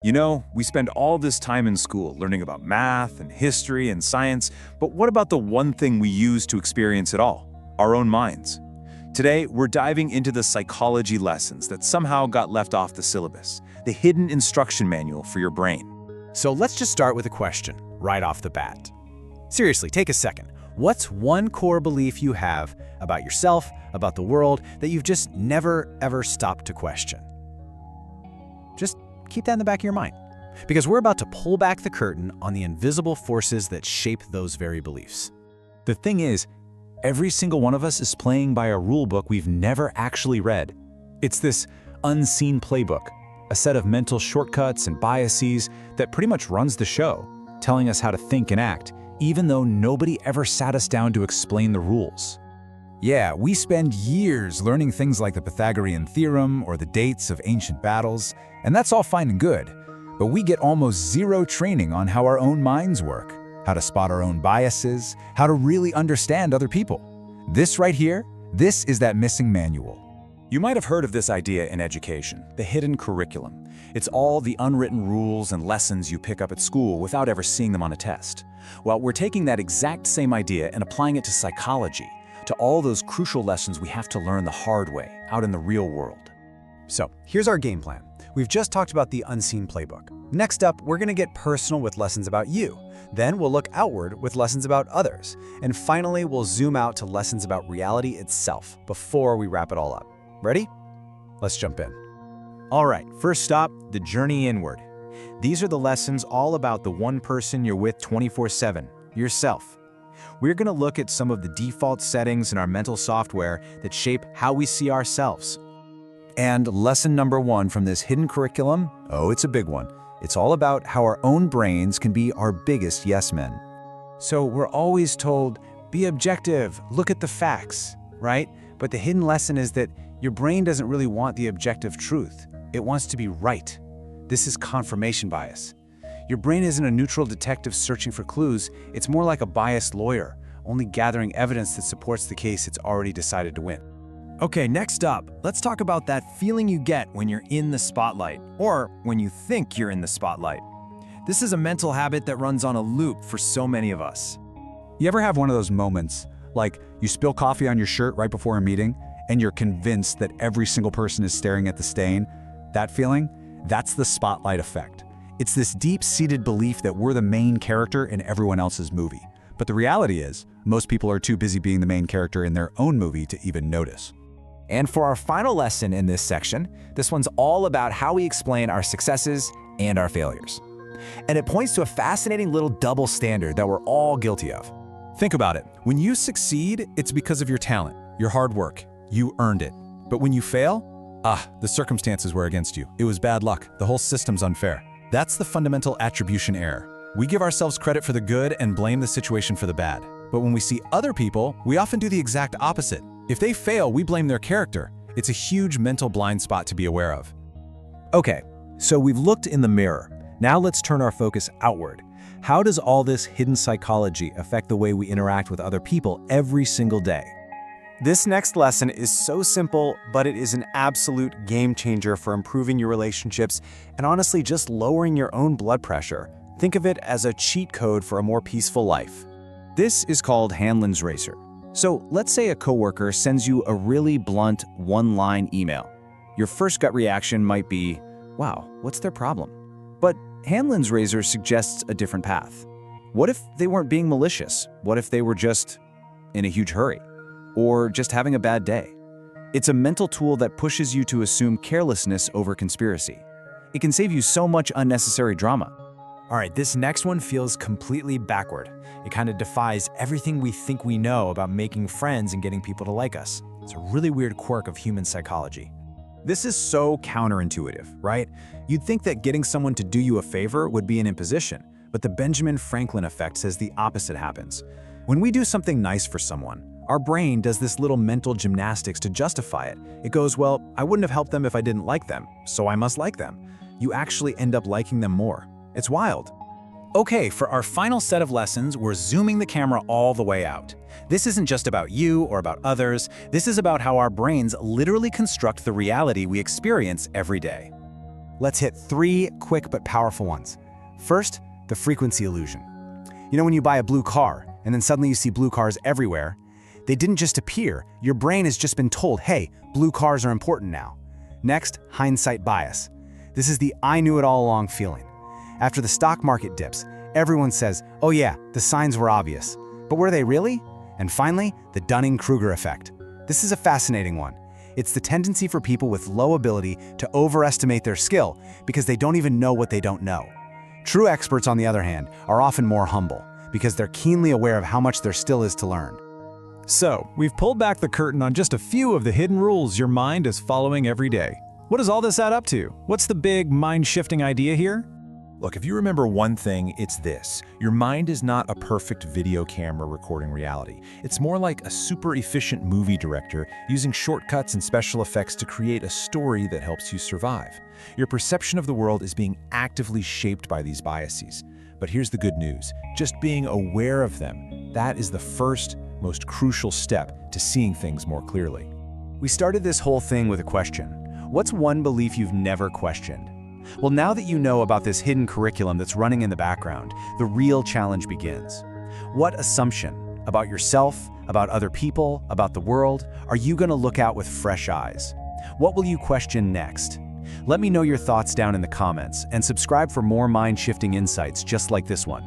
You know, we spend all this time in school learning about math and history and science, but what about the one thing we use to experience it all? Our own minds. Today, we're diving into the psychology lessons that somehow got left off the syllabus, the hidden instruction manual for your brain. So let's just start with a question, right off the bat. Seriously, take a second. What's one core belief you have about yourself, about the world, that you've just never, ever stopped to question? Just keep that in the back of your mind, because we're about to pull back the curtain on the invisible forces that shape those very beliefs. The thing is, every single one of us is playing by a rule book we've never actually read. It's this unseen playbook, a set of mental shortcuts and biases that pretty much runs the show, telling us how to think and act, even though nobody ever sat us down to explain the rules. Yeah, we spend years learning things like the Pythagorean theorem or the dates of ancient battles, and that's all fine and good, but we get almost zero training on how our own minds work, how to spot our own biases, how to really understand other people. This right here, this is that missing manual. You might have heard of this idea in education, the hidden curriculum. It's all the unwritten rules and lessons you pick up at school without ever seeing them on a test. Well, we're taking that exact same idea and applying it to psychology, to all those crucial lessons we have to learn the hard way, out in the real world. So here's our game plan. We've just talked about the unseen playbook. Next up, we're going to get personal with lessons about you. Then we'll look outward with lessons about others. And finally, we'll zoom out to lessons about reality itself before we wrap it all up. Ready? Let's jump in. All right, first stop, the journey inward. These are the lessons all about the one person you're with 24/7, yourself. We're going to look at some of the default settings in our mental software that shape how we see ourselves. And lesson number one from this hidden curriculum, oh, it's a big one. It's all about how our own brains can be our biggest yes men. So we're always told, be objective, look at the facts, right? But the hidden lesson is that your brain doesn't really want the objective truth. It wants to be right. This is confirmation bias. Your brain isn't a neutral detective searching for clues. It's more like a biased lawyer, only gathering evidence that supports the case it's already decided to win. Okay, next up, let's talk about that feeling you get when you're in the spotlight, or when you think you're in the spotlight. This is a mental habit that runs on a loop for so many of us. You ever have one of those moments, like you spill coffee on your shirt right before a meeting, and you're convinced that every single person is staring at the stain? That feeling? That's the spotlight effect. It's this deep-seated belief that we're the main character in everyone else's movie. But the reality is, most people are too busy being the main character in their own movie to even notice. And for our final lesson in this section, this one's all about how we explain our successes and our failures. And it points to a fascinating little double standard that we're all guilty of. Think about it. When you succeed, it's because of your talent, your hard work. You earned it. But when you fail, the circumstances were against you. It was bad luck. The whole system's unfair. That's the fundamental attribution error. We give ourselves credit for the good and blame the situation for the bad. But when we see other people, we often do the exact opposite. If they fail, we blame their character. It's a huge mental blind spot to be aware of. Okay, so we've looked in the mirror. Now let's turn our focus outward. How does all this hidden psychology affect the way we interact with other people every single day? This next lesson is so simple, but it is an absolute game changer for improving your relationships and honestly just lowering your own blood pressure. Think of it as a cheat code for a more peaceful life. This is called Hanlon's Razor. So let's say a coworker sends you a really blunt one-line email. Your first gut reaction might be, wow, what's their problem? But Hanlon's Razor suggests a different path. What if they weren't being malicious? What if they were just in a huge hurry? Or just having a bad day? It's a mental tool that pushes you to assume carelessness over conspiracy. It can save you so much unnecessary drama. All right, this next one feels completely backward. It kind of defies everything we think we know about making friends and getting people to like us. It's a really weird quirk of human psychology. This is so counterintuitive, right? You'd think that getting someone to do you a favor would be an imposition, but the Benjamin Franklin effect says the opposite happens. When we do something nice for someone, our brain does this little mental gymnastics to justify it. It goes, well, I wouldn't have helped them if I didn't like them, so I must like them. You actually end up liking them more. It's wild. Okay, for our final set of lessons, we're zooming the camera all the way out. This isn't just about you or about others. This is about how our brains literally construct the reality we experience every day. Let's hit 3 quick but powerful ones. First, the frequency illusion. You know when you buy a blue car, and then suddenly you see blue cars everywhere? They didn't just appear. Your brain has just been told, hey, blue cars are important now. Next, hindsight bias. This is the I knew it all along feeling. After the stock market dips, everyone says, oh yeah, the signs were obvious. But were they really? And finally, the Dunning-Kruger effect. This is a fascinating one. It's the tendency for people with low ability to overestimate their skill because they don't even know what they don't know. True experts, on the other hand, are often more humble because they're keenly aware of how much there still is to learn. So, we've pulled back the curtain on just a few of the hidden rules your mind is following every day. What does all this add up to? What's the big mind-shifting idea here? Look, if you remember one thing, it's this. Your mind is not a perfect video camera recording reality. It's more like a super efficient movie director using shortcuts and special effects to create a story that helps you survive. Your perception of the world is being actively shaped by these biases. But here's the good news. Just being aware of them, that is the first, most crucial step to seeing things more clearly. We started this whole thing with a question. What's one belief you've never questioned? Well, now that you know about this hidden curriculum that's running in the background, the real challenge begins. What assumption about yourself, about other people, about the world, are you going to look at with fresh eyes? What will you question next? Let me know your thoughts down in the comments and subscribe for more mind-shifting insights just like this one.